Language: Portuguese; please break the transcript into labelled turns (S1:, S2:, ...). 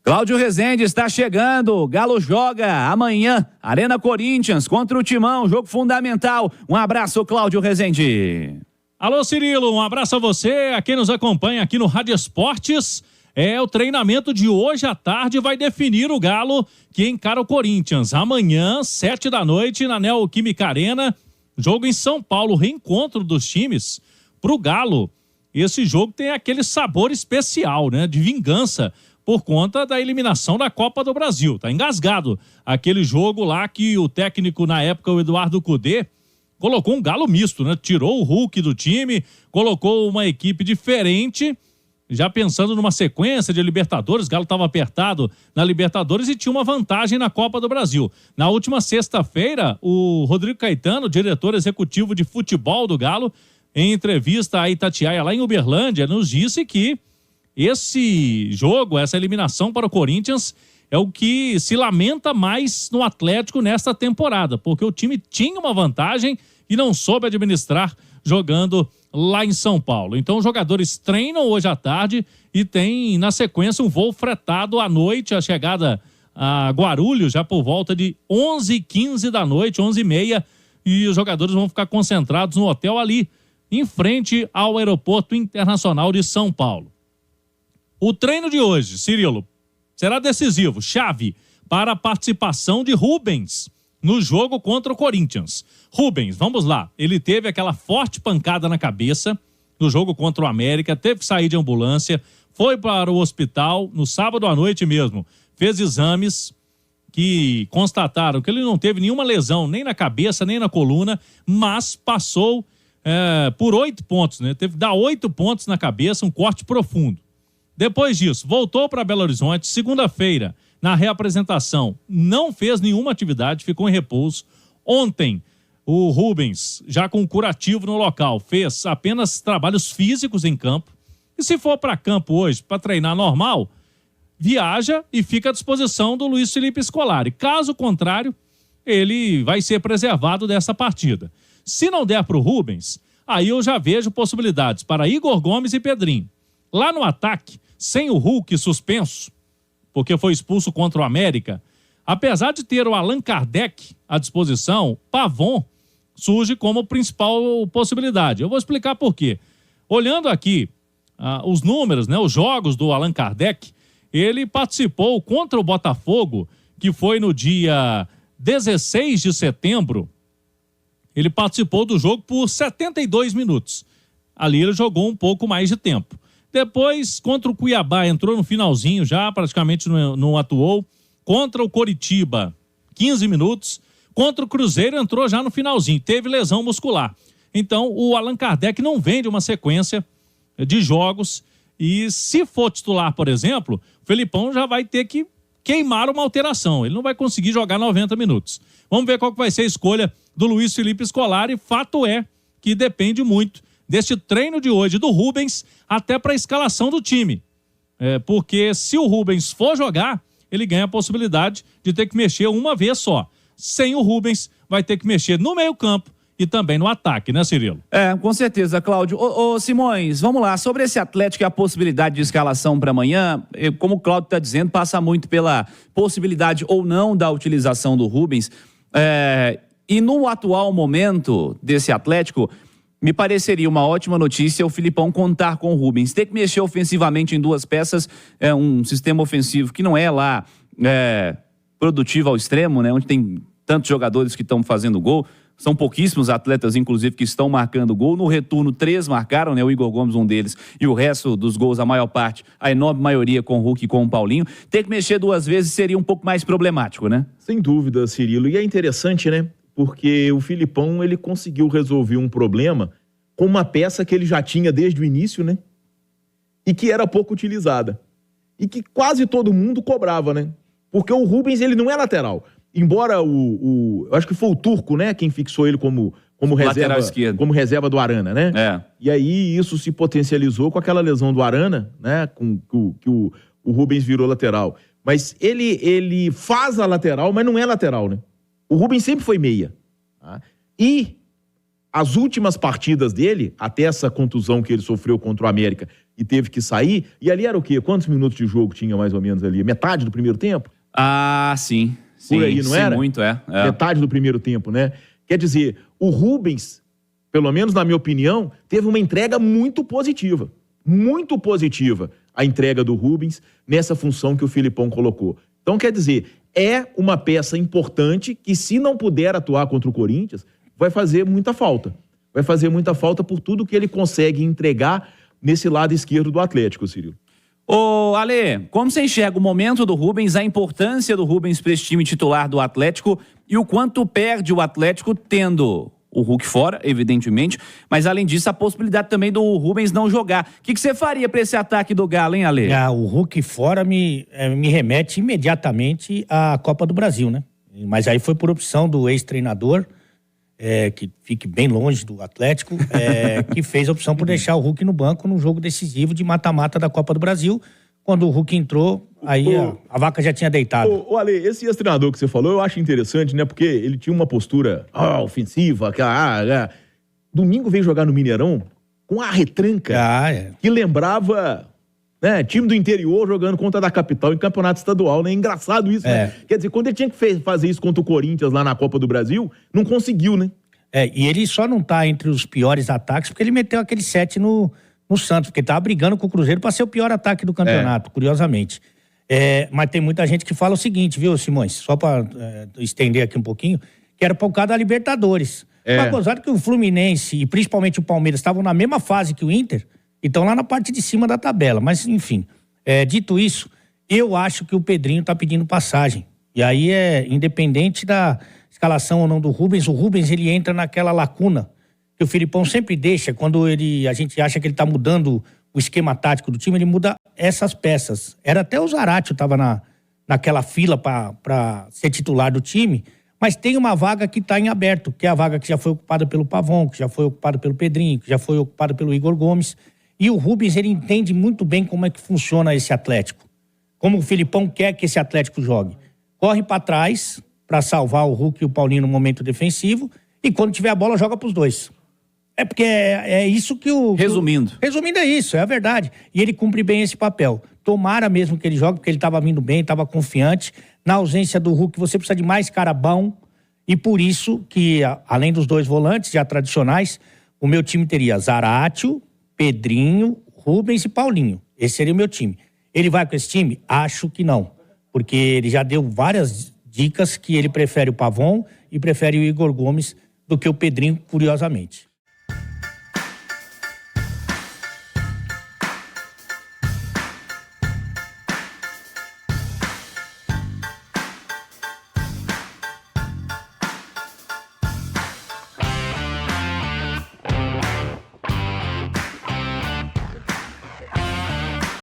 S1: Cláudio Rezende está chegando, Galo joga amanhã, Arena Corinthians contra o Timão, jogo fundamental. Um abraço, Cláudio Rezende.
S2: Alô, Cirilo, um abraço a você, a quem nos acompanha aqui no Rádio Esportes. O treinamento de hoje à tarde vai definir o Galo que encara o Corinthians. Amanhã, 7h, na Neoquímica Arena, jogo em São Paulo, reencontro dos times. Pro Galo, esse jogo tem aquele sabor especial, né, de vingança, por conta da eliminação da Copa do Brasil. Tá engasgado aquele jogo lá que o técnico na época, o Eduardo Cudê, colocou um Galo misto, né? Tirou o Hulk do time, colocou uma equipe diferente, já pensando numa sequência de Libertadores. O Galo estava apertado na Libertadores e tinha uma vantagem na Copa do Brasil. Na última sexta-feira, o Rodrigo Caetano, diretor executivo de futebol do Galo, em entrevista à Itatiaia lá em Uberlândia, nos disse que esse jogo, essa eliminação para o Corinthians, é o que se lamenta mais no Atlético nesta temporada, porque o time tinha uma vantagem e não soube administrar jogando lá em São Paulo. Então os jogadores treinam hoje à tarde e tem na sequência um voo fretado à noite, a chegada a Guarulhos já por volta de 11h15 da noite, 11h30, e os jogadores vão ficar concentrados no hotel ali, em frente ao Aeroporto Internacional de São Paulo. O treino de hoje, Cirilo, será decisivo, chave para a participação de Rubens no jogo contra o Corinthians. Rubens, vamos lá, ele teve aquela forte pancada na cabeça no jogo contra o América, teve que sair de ambulância, foi para o hospital no sábado à noite mesmo, fez exames que constataram que ele não teve nenhuma lesão, nem na cabeça, nem na coluna, mas passou por 8 pontos, né? Teve que dar 8 pontos na cabeça, um corte profundo. Depois disso, voltou para Belo Horizonte, segunda-feira, na reapresentação, não fez nenhuma atividade, ficou em repouso. Ontem, o Rubens, já com curativo no local, fez apenas trabalhos físicos em campo. E se for para campo hoje, para treinar normal, viaja e fica à disposição do Luiz Felipe Scolari. Caso contrário, ele vai ser preservado dessa partida. Se não der para o Rubens, aí eu já vejo possibilidades para Igor Gomes e Pedrinho. Lá no ataque, sem o Hulk suspenso, porque foi expulso contra o América, apesar de ter o Allan Kardec à disposição, Pavon surge como principal possibilidade. Eu vou explicar por quê. Olhando aqui os números, né, os jogos do Allan Kardec, ele participou contra o Botafogo, que foi no dia 16 de setembro, ele participou do jogo por 72 minutos. Ali ele jogou um pouco mais de tempo. Depois, contra o Cuiabá, entrou no finalzinho já, praticamente não atuou. Contra o Coritiba, 15 minutos. Contra o Cruzeiro, entrou já no finalzinho. Teve lesão muscular. Então, o Allan Kardec não vem de uma sequência de jogos. E se for titular, por exemplo, o Felipão já vai ter que queimar uma alteração. Ele não vai conseguir jogar 90 minutos. Vamos ver qual que vai ser a escolha do Luiz Felipe Scolari. Fato é que depende muito deste treino de hoje do Rubens até para a escalação do time. Porque se o Rubens for jogar, ele ganha a possibilidade de ter que mexer uma vez só. Sem o Rubens, vai ter que mexer no meio-campo e também no ataque, né, Cirilo?
S1: Com certeza, Cláudio. Ô Simões, vamos lá, sobre esse Atlético e a possibilidade de escalação para amanhã, como o Cláudio está dizendo, passa muito pela possibilidade ou não da utilização do Rubens. E no atual momento desse Atlético, me pareceria uma ótima notícia o Filipão contar com o Rubens. Ter que mexer ofensivamente em duas peças, um sistema ofensivo que não é lá produtivo ao extremo, né? Onde tem tantos jogadores que estão fazendo gol. São pouquíssimos atletas, inclusive, que estão marcando gol. No retorno, 3 marcaram, né? O Igor Gomes, um deles, e o resto dos gols, a maior parte, a enorme maioria com o Hulk e com o Paulinho. Ter que mexer 2 vezes seria um pouco mais problemático, né?
S3: Sem dúvida, Cirilo. E é interessante, né? Porque o Filipão, ele conseguiu resolver um problema com uma peça que ele já tinha desde o início, né? E que era pouco utilizada. E que quase todo mundo cobrava, né? Porque o Rubens, ele não é lateral. Embora eu acho que foi o Turco, né? Quem fixou ele como reserva do Arana, né? E aí isso se potencializou com aquela lesão do Arana, né? Que o Rubens virou lateral. Mas ele faz a lateral, mas não é lateral, né? O Rubens sempre foi meia. Tá? E as últimas partidas dele, até essa contusão que ele sofreu contra o América e teve que sair. E ali era o quê? Quantos minutos de jogo tinha mais ou menos ali? Metade do primeiro tempo?
S1: Ah, sim.
S3: Por aí, não era?
S1: Muito, é.
S3: Metade do primeiro tempo, né? Quer dizer, o Rubens, pelo menos na minha opinião, teve uma entrega muito positiva. Muito positiva a entrega do Rubens nessa função que o Filipão colocou. Então, quer dizer, é uma peça importante que, se não puder atuar contra o Corinthians, vai fazer muita falta. Vai fazer muita falta por tudo que ele consegue entregar nesse lado esquerdo do Atlético, Cirilo.
S1: Ô, Ale, como você enxerga o momento do Rubens, a importância do Rubens para esse time titular do Atlético e o quanto perde o Atlético tendo o Hulk fora, evidentemente, mas além disso a possibilidade também do Rubens não jogar. O que você faria para esse ataque do Galo, hein, Ale?
S4: O Hulk fora me remete imediatamente à Copa do Brasil, né? Mas aí foi por opção do ex-treinador, que fique bem longe do Atlético, que fez a opção por deixar o Hulk no banco num jogo decisivo de mata-mata da Copa do Brasil. Quando o Hulk entrou, aí a vaca já tinha deitado.
S3: Ô, Ale, esse ex-treinador que você falou, eu acho interessante, né? Porque ele tinha uma postura ofensiva, domingo veio jogar no Mineirão com a retranca que lembrava, né, time do interior jogando contra da capital em campeonato estadual, né? Engraçado isso, né? Quer dizer, quando ele tinha que fazer isso contra o Corinthians lá na Copa do Brasil, não conseguiu, né?
S4: E ele só não tá entre os piores ataques porque ele meteu aquele 7 no Santos, porque tava brigando com o Cruzeiro para ser o pior ataque do campeonato, curiosamente. Mas tem muita gente que fala o seguinte, viu, Simões? Só para estender aqui um pouquinho, que era por causa da Libertadores. Mas gozado que o Fluminense e principalmente o Palmeiras estavam na mesma fase que o Inter, então lá na parte de cima da tabela. Mas, enfim, dito isso, eu acho que o Pedrinho tá pedindo passagem. E aí independente da escalação ou não do Rubens, o Rubens ele entra naquela lacuna que o Filipão sempre deixa, quando a gente acha que ele tá mudando o esquema tático do time, ele muda essas peças. Era até o Zaratio tava naquela fila para ser titular do time, mas tem uma vaga que está em aberto, que é a vaga que já foi ocupada pelo Pavon, que já foi ocupada pelo Pedrinho, que já foi ocupada pelo Igor Gomes. E o Rubens, ele entende muito bem como é que funciona esse Atlético. Como o Filipão quer que esse Atlético jogue. Corre para trás para salvar o Hulk e o Paulinho no momento defensivo e quando tiver a bola, joga para os dois. Porque é isso que o...
S1: Resumindo.
S4: Resumindo é isso, é a verdade. E ele cumpre bem esse papel. Tomara mesmo que ele jogue, porque ele estava vindo bem, estava confiante. Na ausência do Hulk, você precisa de mais cara bom. E por isso que, além dos dois volantes já tradicionais, o meu time teria Zaratio, Pedrinho, Rubens e Paulinho. Esse seria o meu time. Ele vai com esse time? Acho que não. Porque ele já deu várias dicas que ele prefere o Pavon e prefere o Igor Gomes do que o Pedrinho, curiosamente.